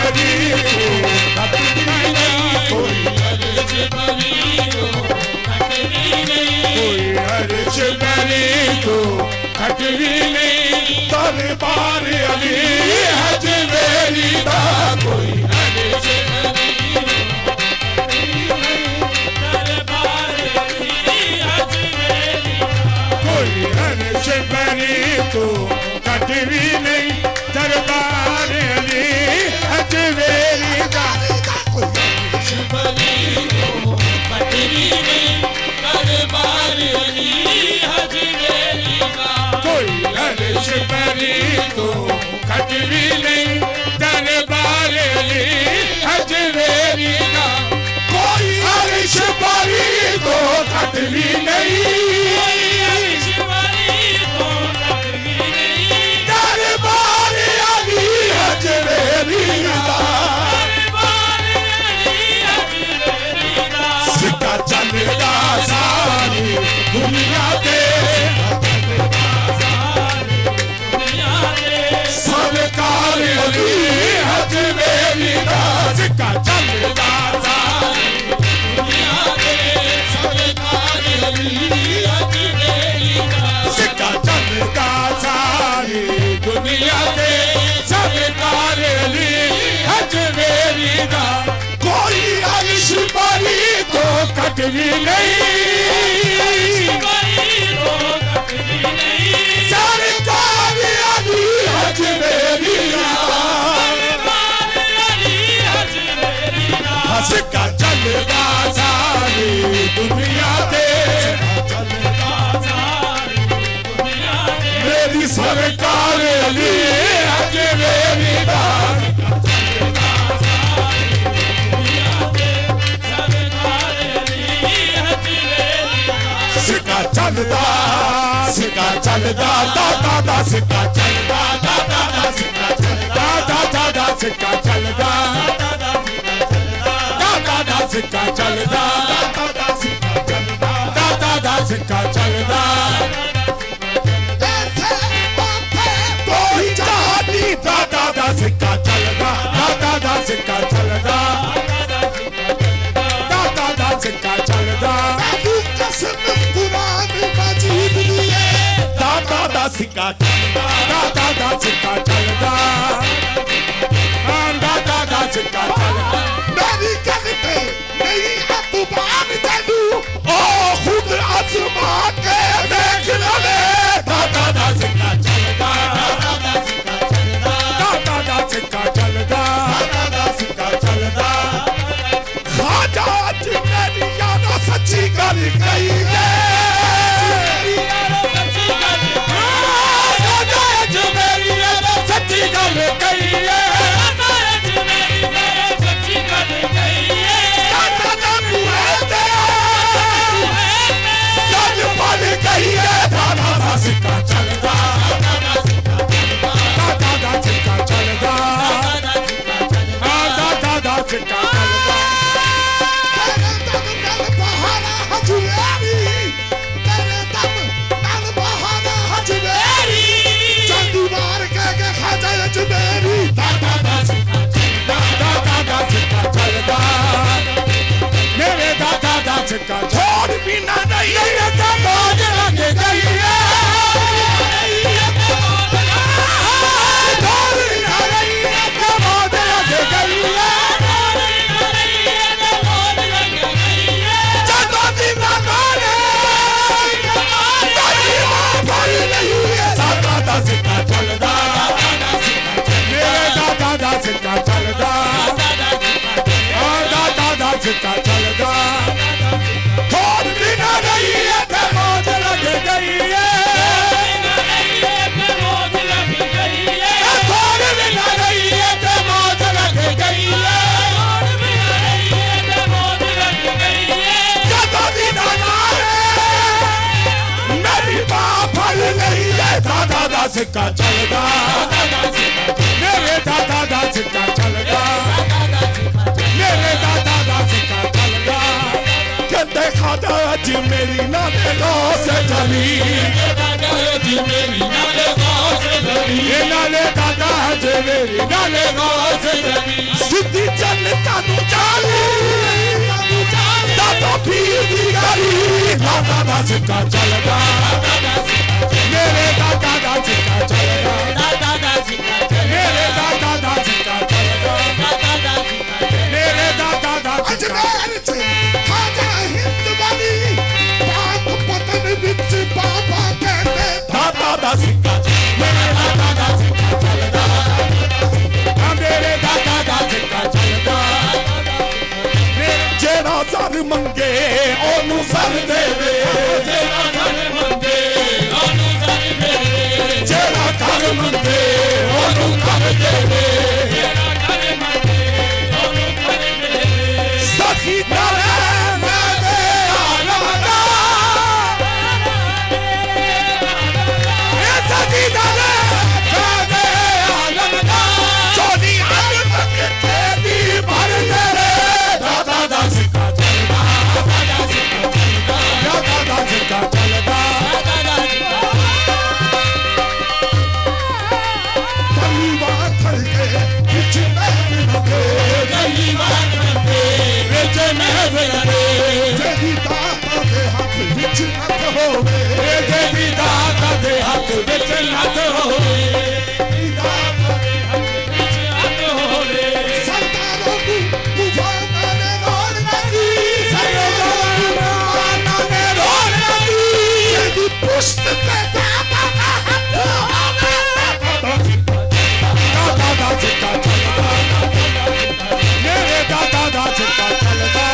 भरी को कटनी नहीं, कोई अर्ज भरी को कटनी नहीं, कोई अर्ज भरी को कटनी नहीं। दरबार अली हजवेरी दा कोई अर्ज भरी को कटनी नहीं, दरबार अली हजवेरी दा कोई अर्ज भरी को कटनी नहीं, दरबार अली हजवेरी दा कोई अर्ज भरी को कटनी नहीं, दरबार अली हजवेरी दा कोई अर्ज भरी को कटनी नहीं, दरबार अली हजवेरी दा कोई अर्ज भरी को कटनी नहीं, सिक्का चलदा सारी दुनिया के, सरकार अली हजवेरी दा सिक्का चलदा सारी दुनिया के, सरकार अली हजवेरी दा सिक्का चलदा सारी दुनिया के, सरकार अली हजवेरी दा कोई अर्श भरी को कटनी नहीं, सरकार अली हजवेरी दा सिक्का चलदा सारी दुनिया के, मेरी सरकार अली हजवेरी दा सिक्का चलदा, सिक्का चलदा दादा दा सिक्का चलदा, दादा दा सिक्का चलदा, दादा दा सिक्का चलदा, दादा दा सिक्का चलदा, दादा दा सिक्का चलदा, तो ही जहानी दादा दा सिक्का चलदा, दादा दा सिक्का चलदा, दादा दा सिक्का चलदा, कुरान मजीद दिए दादा दा सिक्का चलदा, दादा दा सिक्का चलदा, दादा दा सिक्का चलदा, मेरी गल पे नहीं अतबार तेनू ओ खुद आसमां के देख ले, दादा दा सिक्का चलदा, दादा दा सिक्का चलदा, दादा दा सिक्का चलदा, दादा दा सिक्का चलदा, खाजा जी मेरी यादा सच्ची गल कही है, सच्ची गल कही है, सच्ची गल कही है, दादा जज बन गई है, दादा दा सिक्का चलदा, दादा दा सिक्का चलदा, दादा दा सिक्का चलदा, मेरे दादा दा सिक्का छोड़ भी ना नहीं, मौज लग गई है, छोड़ भी ना नहीं, मौज लग गई है, जदों दी नगारे भरी नहीं है, दादा दा सिक्का चलदा, मेरे दादा दा सिक्का चलदा, दादा दा सिक्का चलदा, थोड़ भी ना रही है ते मौज लग गई है, मौज लग गई है, थोड़ भी ना रही है ते मौज लग गई है, मौज लग गई है, जदों दी नगारे मेरी मां फल नहीं है, दादा दा सिक्का चलदा, मेरे दादा दा सिक्का चलदा, मेरे दादा दा सिक्का चलदा, कहते खादा अज मेरी ना से जली, दादा अज मेरी ना से जली, नाले दादा अज मेरी नाले रोज सिद्धि चल तानू चाली दादा पीर दी गली दादा दा सिक्का चलदा मेरे दादा दा सिक्का चलदा मेरे दादा दा सिक्का चलदा मेरे दादा दा अजमेर च खाजा हिंद वाली बात पतन विच बाबा कहते दादा दा सिक्का मेरे दादा दा सिक्का चलदा मेरे दादा दा सिक्का चलदा जेड़ा सर मंगे ओनू सर देवे जेड़ा सर मंगे ओनू सर देवे जेड़ा कर मंगे ओनू कर देवे जेड़ा कर मंगे ओनू कर देवे सखी करे मैं दे आलमदा ए सखी करे मैं दे आलमदा चोली आग मंगते दी भर दे दादा दा सिक्का चलदा दादा सिक्का चलदा दादा सिक्का चलदा दादा सिक्का गलीवा खड़के बिच महफिल के गलीवा खड़के बिच महफिल के जेदी दाता दे हाथ बिच नत होवे जेदी दाता दे हाथ बिच नत होवे दाता दे हाथ बिच नत होवे सरदारों को तूफान ने रोल लगी सरदारों ने रोल लगी जेदी पुष्ट पे दाता का हाथ होवे दादा सिक्का चलदा मेरे दादा दा सिक्का चलदा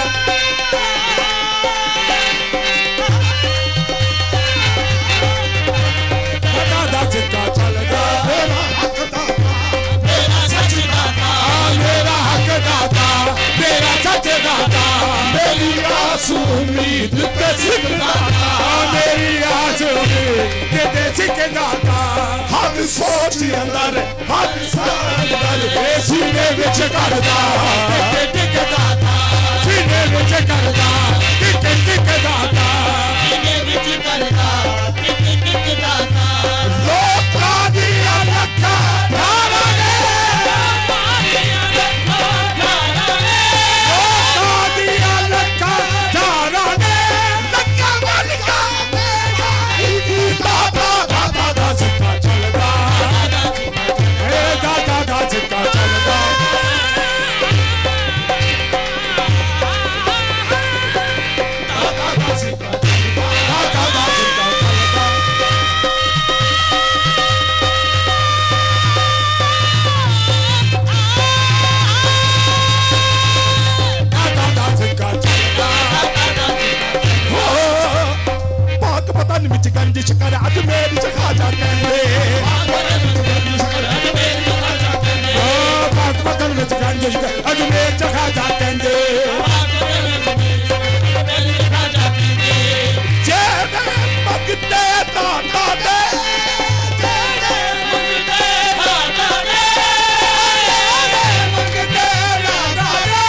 दादा सिक्का चलदा मेरा हक दाता मेरा सच दाता मेरा हक दाता मेरा सच दाता मेरी आस उम्मीद ते सिख दाता मेरी आस उम्मीद ते सिख दाता हर सोच अंदर हर साल अंदर सीने विच करदा टिक टिक दाता सीने विच करदा टिक टिक दाता सीने विच करदा टिक टिक दाता लोकां दी लखा धारा ने लोकां दी लखा धारा ने लखा वालिका दाता दाता दा सिक्का चलदा दादा दा सिक्का चलदा दादा दा सिक्का दादा दा सिक्का चलदा दादा दा सिक्का चलदा हो पाक पतन विच गंज शिकर अजमेर च खाजा कहंदे पाक पतन विच गंज शिकर अजमेर च खाजा कहंदे जेड़े मंगते दाता दे जेड़े मंगते दाता दे मंगते दाता दे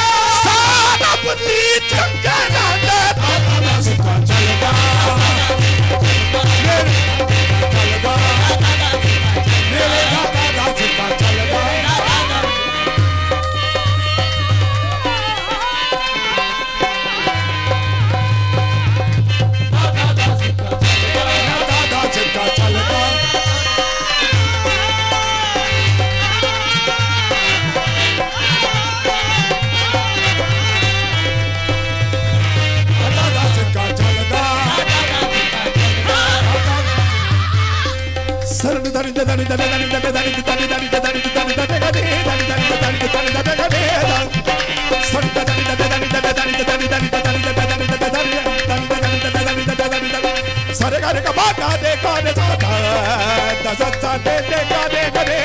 सारा बुद्धि चंगा दाता दादा दा सिक्का चलदा मेरे चलदा मेरे दादा दा सिक्का चलदा दादा सिक्का चलदा दादा सिक्का चलदा सरन दरी दरी दरी दरी दरी दरी दरी दरी दरी दरी सारे गाने का बागा दे गाने साधा दसत्ता दे दे गाने गाने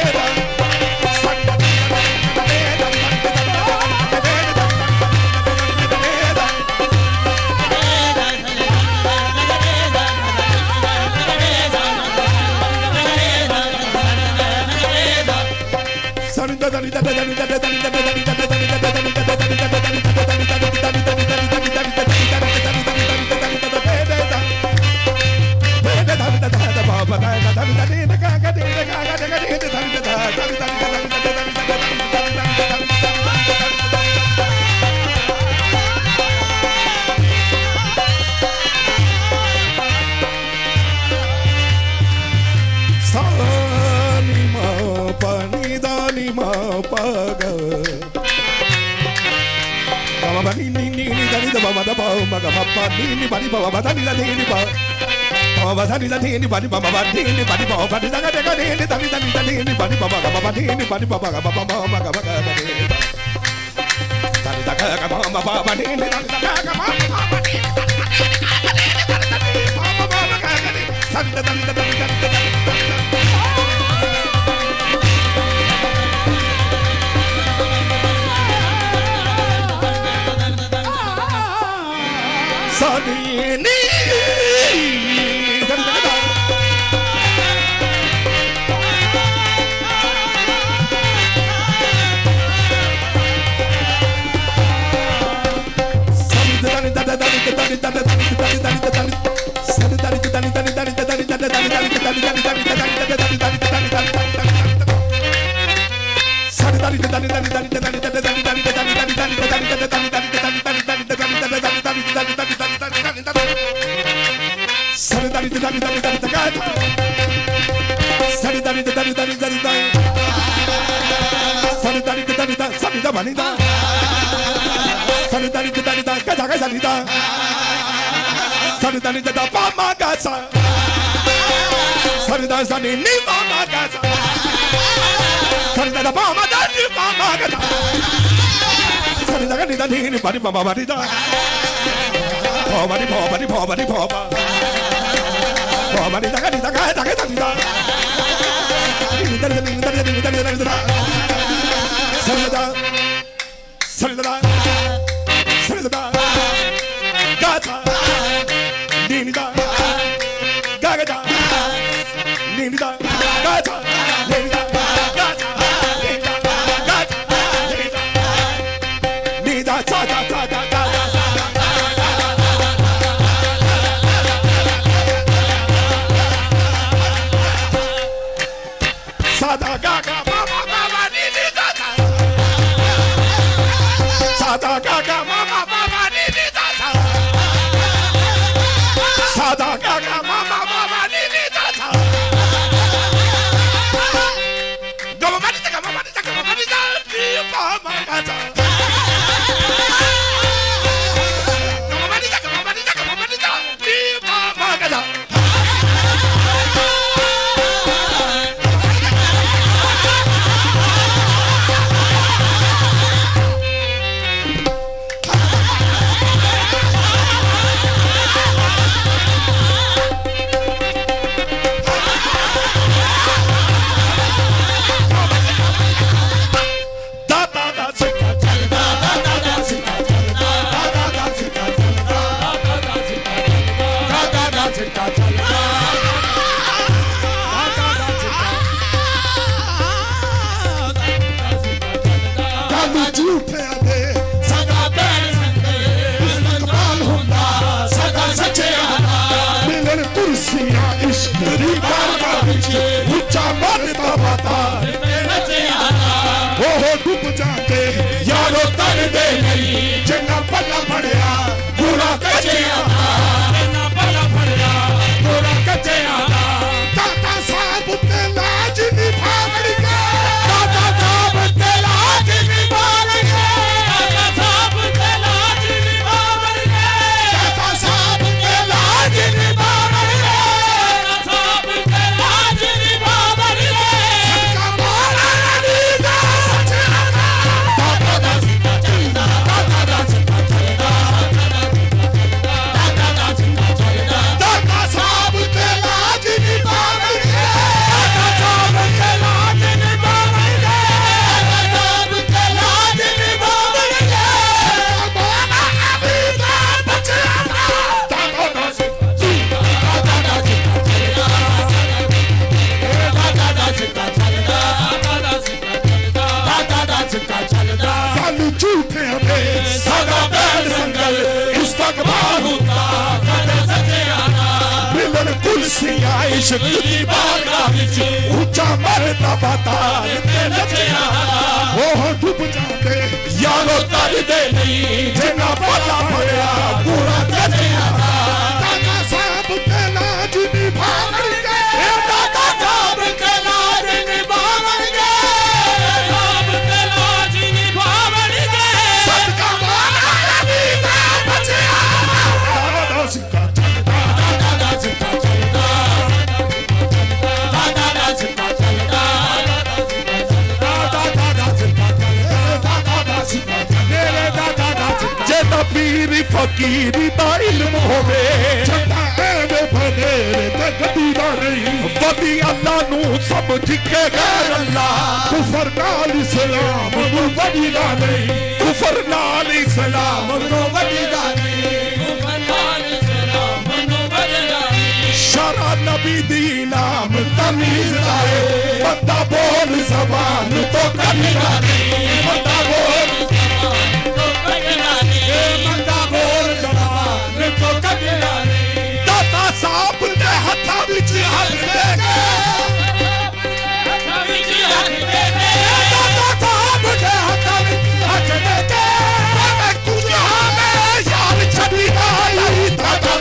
da ba ma ga pa ni ni ba ni ba ba da ni ni ba ba da ni ni ba ni ba ba ni ni ba ni ba ba da ga da ni ni da ni ba ni ba ba ba ni ni ba ni ba ba ba ma ga ba ga ni da da ga ga ma ba ba ni ni da ga ma ba ba ni Sadini Sadka पीरी फकीरी दा इल्म होवे झंडा एवे बनेरे ते गड्डी दा नहीं वदी अल्लाह नू समझ के गैर अल्लाह कुफर नाल इस्लाम नू वदी दा नहीं कुफर नाल इस्लाम नू वदी दा नहीं कुफर नाल इस्लाम नू वदी दा नहीं शरा नबी दी नाम तमीज लाए बंदा बोल ज़बान तो कभी ना नहीं बंदा बोल ज़बान तो कभी ना नहीं बंदा बोल ज़बान तो कभी ना नहीं दाता साहब ने हथा विच हथ दे के हथा विच हथ दे के दाता साहब ने हथा विच हथ दे के मैं कुछ में यार छड़ी आई दाता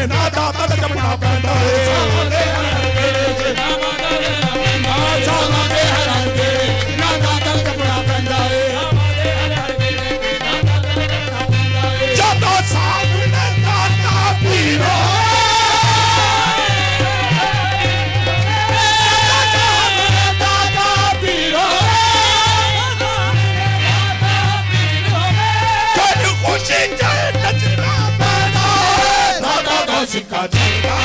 ना दाता जपना पैंदा है सामने हर गेड़े च नामा दा सामने हर गेड़े ना दाता जपना पैंदा है सामने हर गेड़े ना दाता जपना पैंदा है जदों सामने दाता पीरो दाता पीरो कर खुशी जाए नचना सिक्का चलता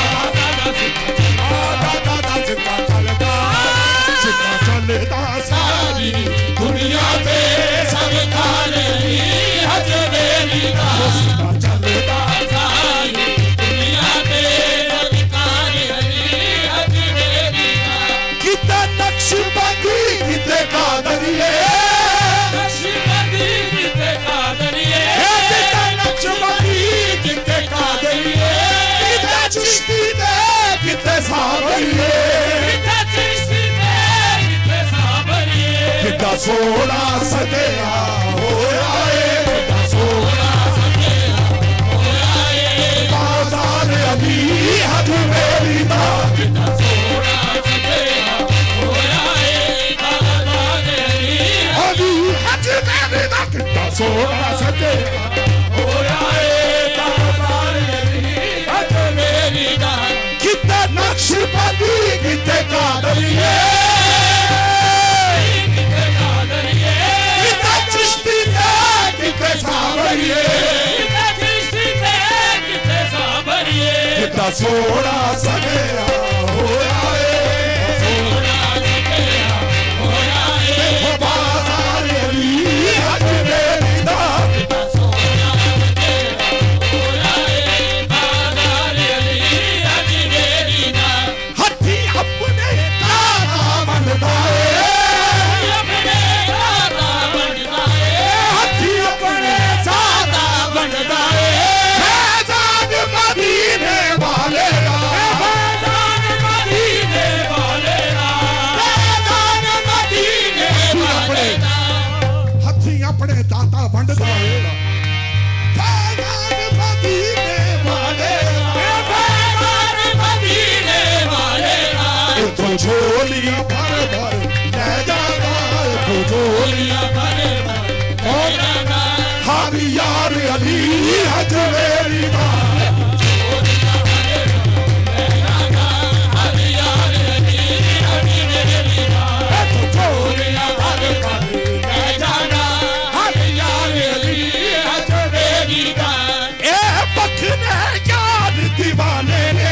सिक्का चलता सिक्का चलता सारी दुनिया पे सब खाने हज बेली का सिक्का चलता सारी दुनिया पे सब खाने हज बेली का कितना नक्शबंदी कितने कादरिए नक्शबंदी कितने कादरिए कितना नक्शबंदी कितने कादरिए चिश्ती दे कितने साबरिए कितना चिश्ती दे कितने साबरिए कितना सोना सजया होया है कितना सोना सजया होया है बाजार अभी हज मेरी दा कितना सोना सजया होया है बाजार अभी हज मेरी दा कितना सोना सजया होया है कितने नक्शबंदी कितने कादरिए कितने कादरिए कितने चिश्ती थे कितने साबरिए कितने चिश्ती थे कितने साबरिए कितना सोना सजया होया है सोना सजया होया है देखो बाजार अली हज मेरी दा कितना सोना सजया होया है बाजार अली हज मेरी दा हथी अपने दाता बनता है अपने दाता बनता है हथी अपने दाता बनता है फैजान मदीने वाले फैजान मदीने वाले फैजान मदीने वाले हथी अपने दाता बनता है फैजान मदीने वाले फैजान मदीने वाले तो झोलियां भर भर ले जाता तो झोलियां भर भर ले जाता हर यार अली हज मेरी दा झोलियां भर भर ले जाता हर यार अली हज मेरी दा तो झोलियां भर भर ले जाता हर यार अली हज मेरी दा ए बखने यार दीवाने ने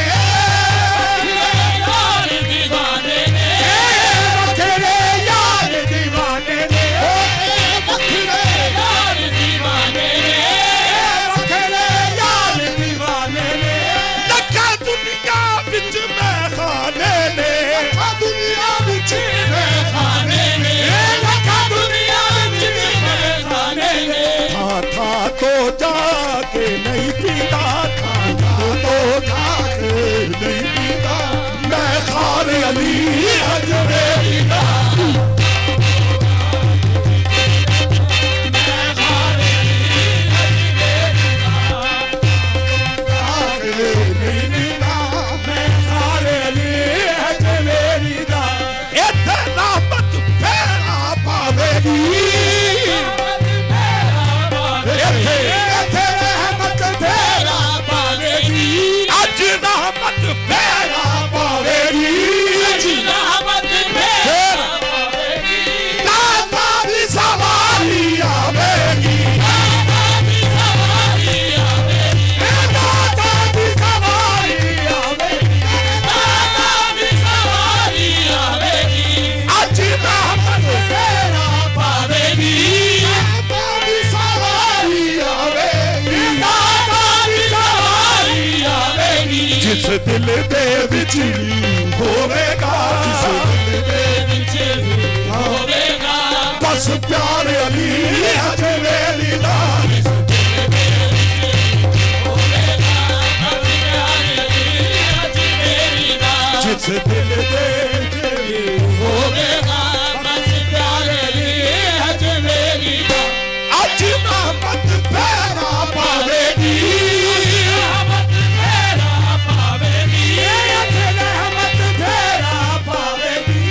विच होवेगा, जिस दिल दे विच होवेगा, बस प्यार अली हजवेरी दा, जिस दिल दे होवेगा, बस प्यार अली हजवेरी दा। आज रहमत पैरा पावेगी, रहमत पैरा पावेगी, आज रहमत पैरा पावेगी,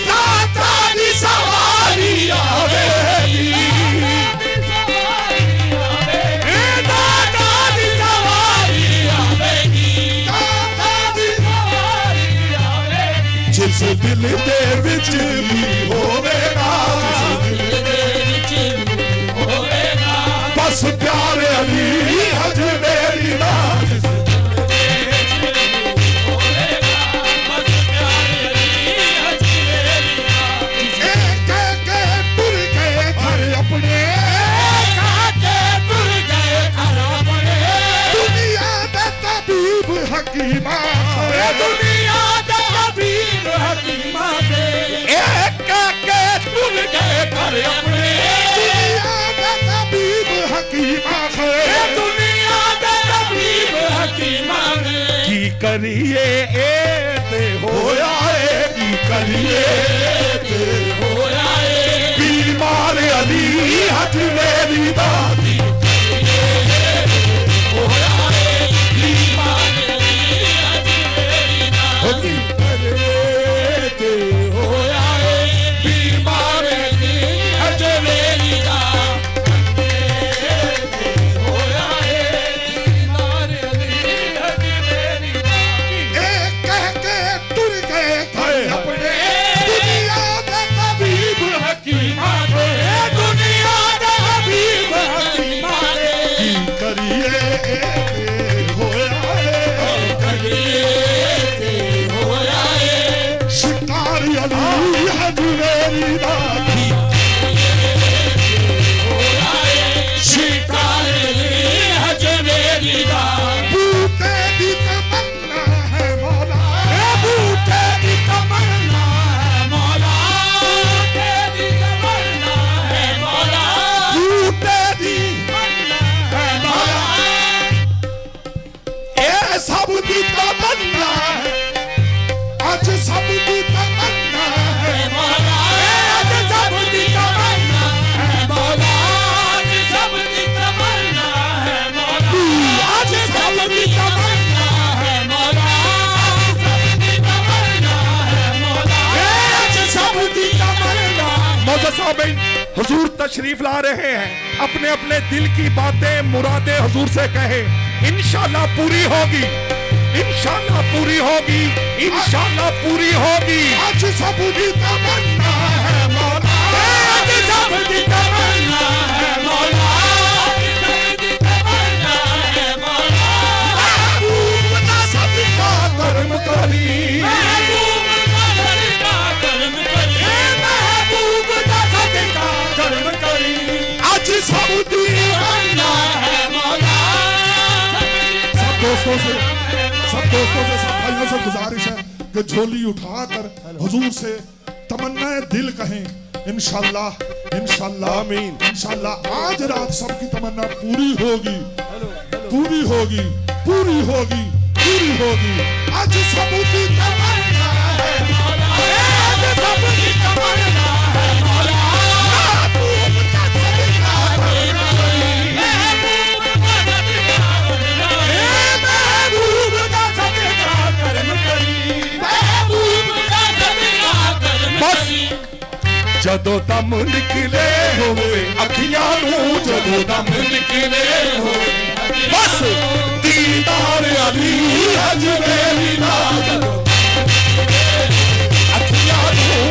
दाता दी सवारी आवेगी, दाता दी सवारी आवेगी, दाता दी सवारी आवेगी, जिस दिल दे विच भी होवेगा, बस प्यार अली हजवेरी दा, टुर गए घर अपने, दुनिया दे तबीब हकीमा, दुनिया दे तबीब हकीमा से टुर गए घर अपने, हकीमा दुनिया दे तबीब हकीमा की करिए ते होया है, की करिए ते होया है, बीमार अली हजवेरी दा, की करिए होया है, बीमार अली हजवेरी दा, की करिए ते होया है, बीमार अली हजवेरी दा। हुजूर तशरीफ ला रहे हैं, अपने अपने दिल की बातें मुरादें हुजूर से कहे, इंशाल्लाह पूरी होगी, इंशाल्लाह पूरी होगी, इंशाल्लाह पूरी होगी। आज सबकी तमन्ना है मौला, आज सबकी तमन्ना है मौला, आज सबकी तमन्ना है मौला, महबूब ना सबका कर्म करी, महबूब ना सबका कर्म करी, महबूब ना सबका कर्म करी, आज सबकी तमन्ना है मौला। सब दोस्तों से सब भाइयों से गुजारिश है कि झोली उठाकर हुजूर से तमन्नाए दिल कहें, इंशाल्लाह इंशाल्लाह आमीन, इंशाल्लाह आज रात सबकी तमन्ना पूरी होगी, पूरी होगी, पूरी होगी, पूरी होगी। आज सबकी तमन्ना है मौला, आज सबकी तमन्ना है मौला, महबूब का सदका करना, महबूब का सदका करना, महबूब का सदका कर्म करी, महबूब का सदका कर्म करी। जदों दम निकले होवे अखियां नूं, जदों दम निकले होवे बस दीदार अली हजवेरी दा, जदों अखियां नूं,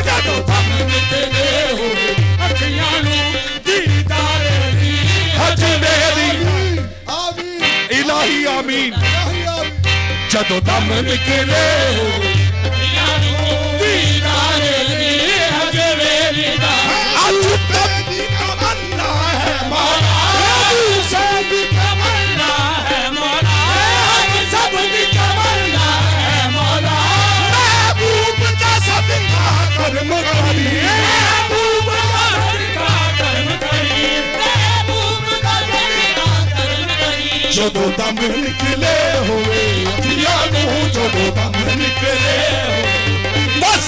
जदों दम निकले होवे अखियां नूं, दीदार अली हजवेरी आमीन, इलाही आमीन। जदों दम निकले होवे तमन्ना है मौला, निकले होवे अखियां नूं जदों दम निकले होवे बस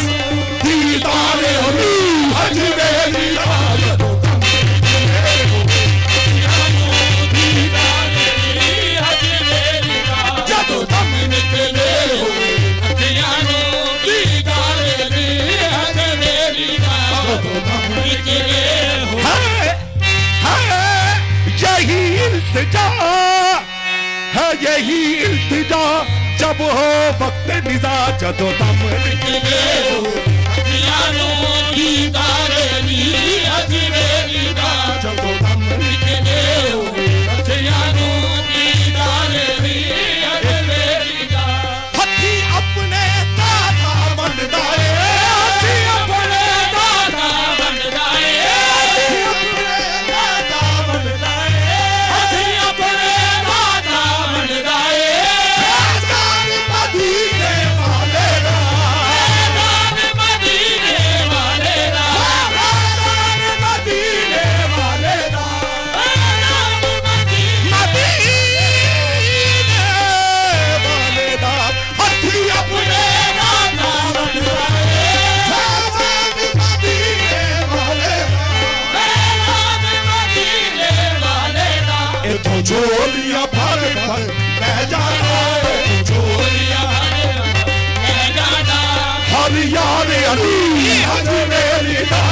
दीदार अली हजवेरी दा जदों दम निकले होवे अखियां नूं दीदार अली हजवेरी दा जदों दम निकले होवे अखियां नूं दीदार अली हजवेरी दा जदों दम निकले होवे यही इल्तिजा है यही इल्तिजा जब हो वक्त निजा जदों दम निकले अखियां नूं दीदार अली हजवेरी दा जदों दम निकले अखियां नूं दीदार अली हजवेरी दा हथी अपने दाता बनदा है हथी अपने दाता बनदा है हथी अपने दाता बनदा है हथी अपने दाता बनदा है फैज़ान मदीने वाले दा फैज़ान मदीने वाले दा फैज़ान मदीने वाले दा फैज़ान मदीने वाले दा हथी अपने दाता बनदा है फैज़ान मदीने वाले दा फैज़ान मदीने वाले दा इथों झोलियां भर भर ले जाना झोलियां भर ले जाना हर यार अली हजवेरी दा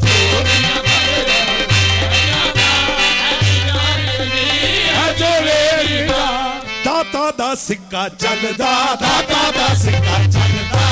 झोलियां भर ले जाना हर यार अली हजवेरी दा दाता दा सिक्का चलदा दाता दा सिक्का चलदा